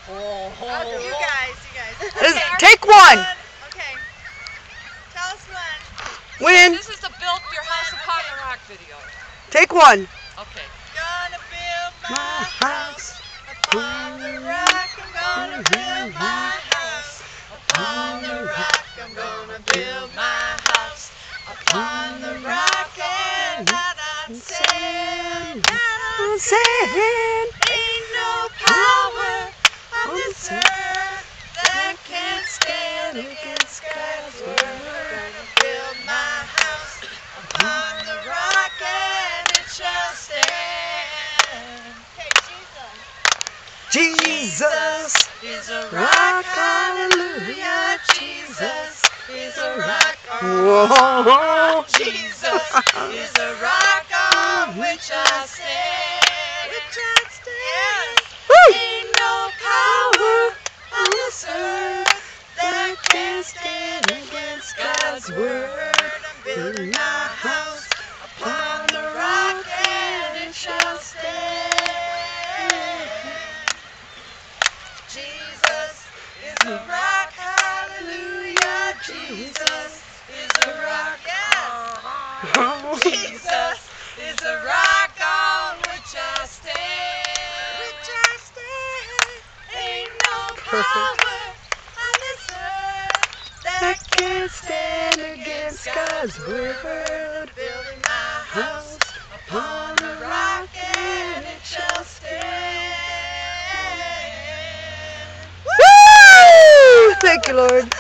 You guys. Take one. Okay. Tell us when. When? This is the Build Your House Upon the Rock video. Take one. Okay. Gonna build my house upon the rock. I'm gonna build my house upon the rock. I'm gonna build my house upon the rock. And not on sand, not on sand. Ain't no power on this earth that can stand against God's word. I'm gonna build my house upon the rock, and it shall stand. Okay, Jesus is a rock, hallelujah. Jesus is a rock. Whoa. Jesus is a rock on which I stand. Ain't no power on this earth that can stand against God's word. I'm building my house upon the rock, and it shall stand. Jesus is a rock, hallelujah. Jesus is a rock, yes. Jesus is a rock on which I stand. Ain't no power on this earth that can stand against God's word. Building my house upon the rock, and it shall stand. Woo! Thank you, Lord.